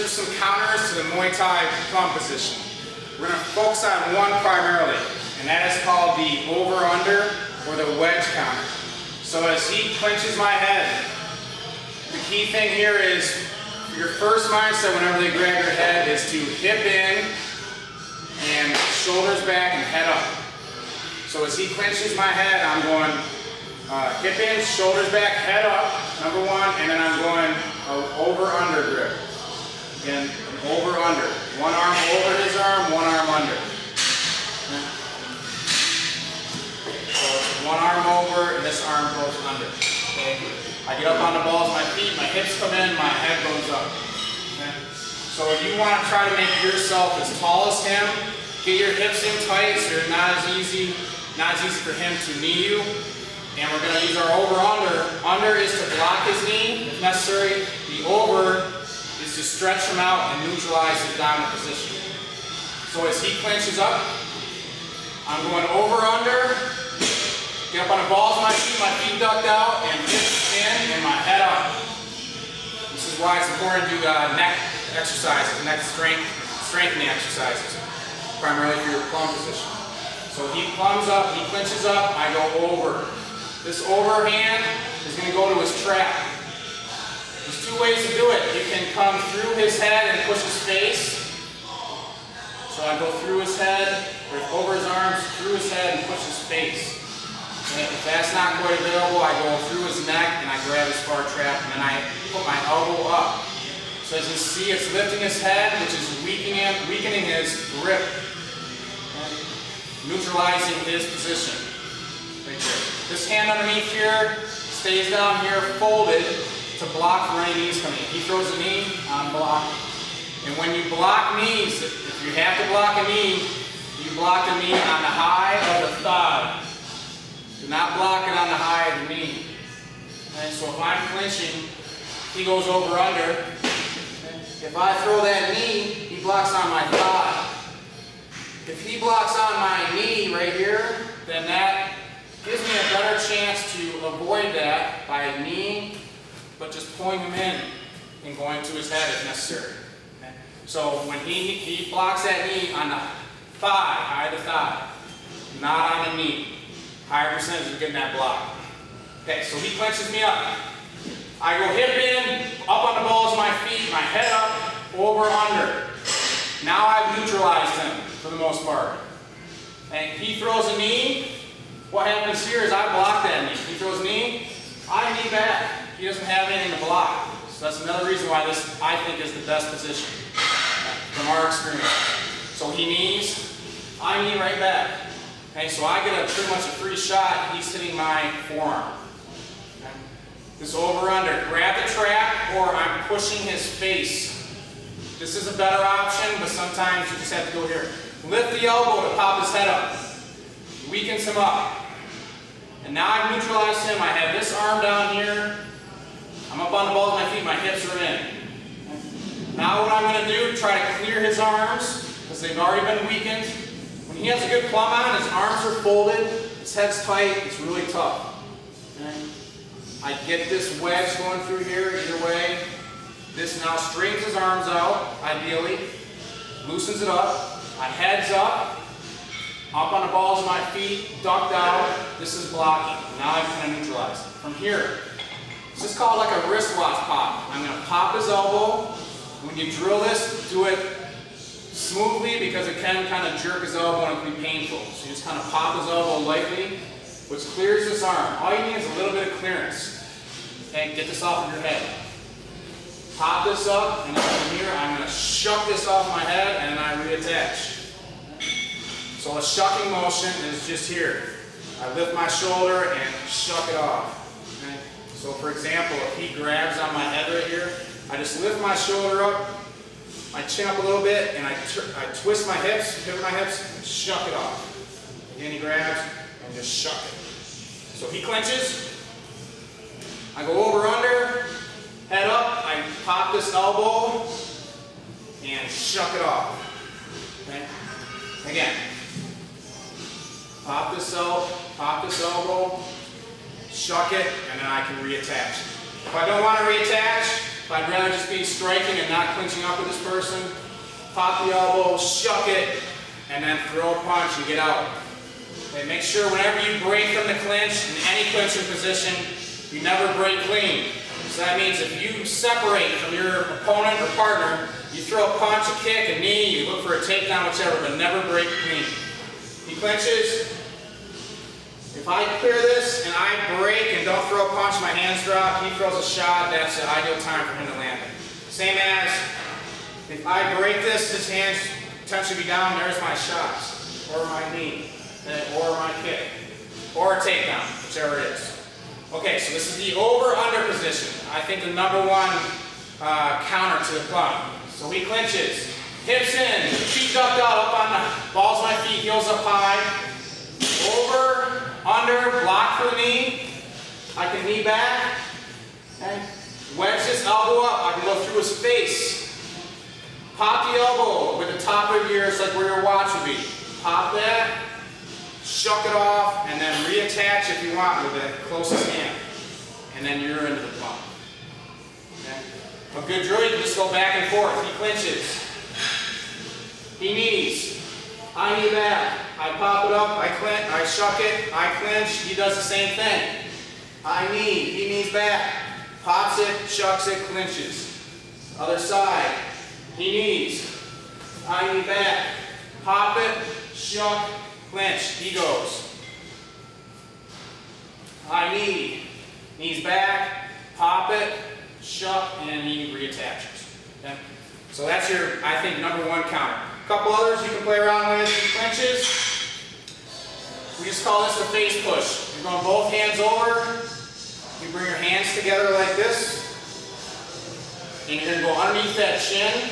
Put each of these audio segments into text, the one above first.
are some counters to the Muay Thai Plum position. We're going to focus on one primarily, and that is called the over-under or the wedge counter. So as he clinches my head, the key thing here is your first mindset whenever they grab your head is to hip in and shoulders back and head up. So as he clinches my head, I'm going hip in, shoulders back, head up, number one, and then I'm going over-under grip. Again, over-under. One arm over his arm, one arm under. So one arm over, and this arm goes under. Okay? I get up on the balls of my feet, my hips come in, my head goes up. Okay? So if you want to try to make yourself as tall as him, get your hips in tight so it's not as easy for him to knee you. And we're going to use our over-under. Under is to block his knee if necessary. The over is to stretch him out and neutralize his dominant position. So as he clinches up, I'm going over-under. Get up on the balls of my feet ducked out, and hips in, and my head up. This is why it's important to do neck exercises, neck strengthening exercises, primarily for your plum position. So he plums up, he clinches up, I go over. This overhand is going to go to his trap. There's two ways to do it. You can come through his head and push his face. So I go through his head, or over his arms, through his head, and push his face. And if that's not quite available, I go through his neck and I grab his far trap, and then I put my elbow up. So as you see, it's lifting his head, which is weakening his grip, and neutralizing his position. Right there. This hand underneath here stays down here folded to block for any knees coming in. He throws a knee, I'm blocking. And when you block knees, if you have to block a knee, you block the knee on the high of the thigh. Do not block it on the high of the knee. And so if I'm clinching, he goes over under. If I throw that knee, he blocks on my thigh. If he blocks on my knee right here, then that gives me a better chance to avoid that by kneeing, but just pulling him in and going to his head if necessary. Okay? So when he blocks that knee on the thigh, high of the thigh, not on the knee. Higher percentage of getting that block. Okay, so he clenches me up. I go hip in, up on the balls of my feet, my head up, over, under. Now I've neutralized him for the most part. And he throws a knee. What happens here is I block that knee. He throws a knee, I knee back. He doesn't have anything to block. So that's another reason why this, I think, is the best position from our experience. So he knees, I knee right back. Okay, so I get pretty much a free shot. He's hitting my forearm. Okay. This over-under, grab the trap, or I'm pushing his face. This is a better option, but sometimes you just have to go here. Lift the elbow to pop his head up. Weakens him up. And now I've neutralized him. I have this arm down here. I'm up on the balls of my feet. My hips are in. Okay. Now what I'm going to do, try to clear his arms, because they've already been weakened. When he has a good plum on, his arms are folded, his head's tight, it's really tough. Okay? I get this wedge going through here either way. This now straightens his arms out, ideally, loosens it up. My head's up on the balls of my feet, ducked out. This is blocking. Now I've kind of neutralized. From here, this is called like a wristwatch pop. I'm going to pop his elbow. When you drill this, do it smoothly because it can kind of jerk his elbow and it can be painful. So you just kind of pop his elbow lightly, which clears his arm. All you need is a little bit of clearance. Okay, get this off of your head. Pop this up, and then from here I'm going to shuck this off my head and then I reattach. So a shucking motion is just here. I lift my shoulder and shuck it off. Okay? So for example, if he grabs on my head right here, I just lift my shoulder up, my chin up a little bit, and I twist my hips, pivot my hips, and shuck it off. Again, he grabs and just shuck it. So he clenches. I go over under, head up, I pop this elbow, and shuck it off. Okay? Again, pop this elbow, shuck it, and then I can reattach. If I don't want to reattach, If I'd rather just be striking and not clinching up with this person, pop the elbow, shuck it, and then throw a punch and get out. Okay, make sure whenever you break from the clinch, in any clinching position, you never break clean. So that means if you separate from your opponent or partner, you throw a punch, a kick, a knee, you look for a takedown, whichever, but never break clean. He clinches. If I clear this and I break and don't throw a punch, my hands drop, he throws a shot, that's the ideal time for him to land it. Same as if I break this, his hands potentially be down, there's my shots, or my knee, or my kick, or a takedown, whichever it is. Okay, so this is the over-under position. I think the #1 counter to the Plum. So he clinches, hips in, feet ducked out, up on the balls of my feet, heels up high, over, under, block for the knee. I can knee back, okay. Wedge this elbow up, I can go through his face. Pop the elbow with the top of yours, like where your watch would be. Pop that, shuck it off, and then reattach if you want with the closest hand. And then you're into the Plum. Okay. A good drill, you can just go back and forth. He clinches. He knees. I knee back. I pop it up, I clinch, I shuck it, I clinch. He does the same thing. I knee, he knees back. Pops it, shucks it, clinches. Other side. He knees. I knee back. Pop it, shuck, clinch. He goes. I knee. Knees back. Pop it, shuck, and he reattaches. Okay? So that's your, I think, #1 counter. A couple others you can play around with. He clinches. We just call this the face push. You're going both hands over. You bring your hands together like this. And you're going to go underneath that chin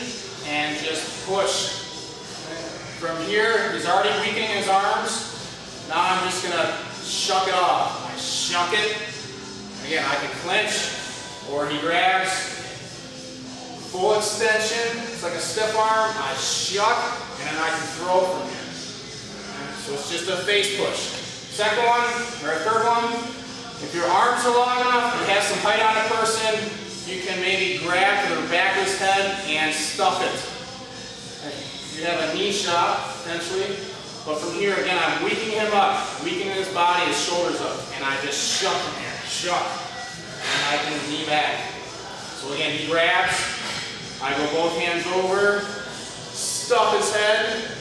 and just push. From here, he's already weakening his arms. Now I'm just going to shuck it off. I shuck it. Again, I can clinch, or he grabs. Full extension. It's like a stiff arm. I shuck, and then I can throw from here. So it's just a face push. Second one, or a third one, if your arms are long enough, you have some height on a person, you can maybe grab to the back of his head and stuff it. You have a knee shot, potentially, but from here, again, I'm weakening him up, weakening his body, his shoulders up, and I just shuck from here, shuck, and I can knee back. So again, he grabs, I go both hands over, stuff his head.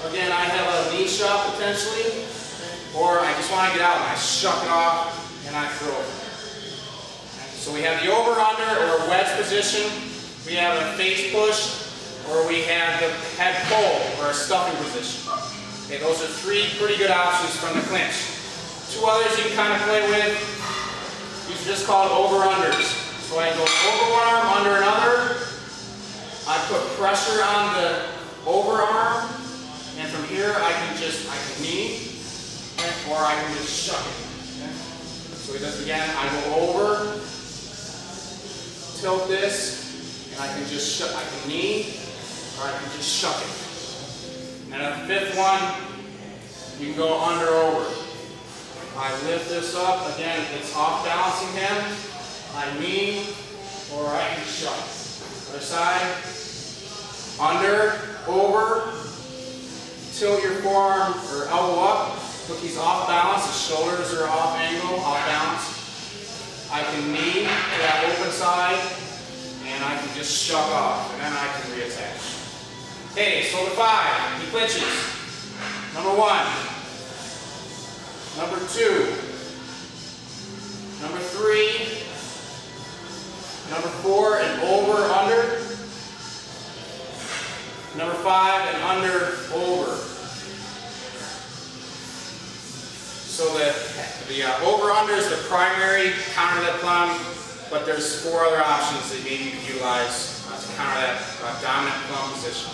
Again, I have a knee shot potentially, or I just want to get out and I shuck it off and I throw it. So we have the over-under or wedge position, we have a face push, or we have the head pull or a stuffing position. Okay, those are 3 pretty good options from the clinch. 2 others you can kind of play with, these are just called over-unders. So I go over one arm, under another, I put pressure on the overarm, and from here I can knee, okay, or I can just shuck it. Okay? So he does it again, I go over, tilt this, and I can just shuck, I can knee, or I can just shuck it. And then the 5th one, you can go under over. I lift this up, again, it's off balancing him, I knee, or I can shuck. Other side, under, over, tilt your forearm or elbow up. Look, he's off balance, his shoulders are off angle, off balance. I can knee to that open side, and I can just shuck off, and then I can reattach. Okay, so the 5, he clinches. #1, #2, #3, #4, and over, under. #5 and under, over. So the over-under is the primary counter that Plum, but there's 4 other options that maybe you can utilize to counter that dominant Plum position.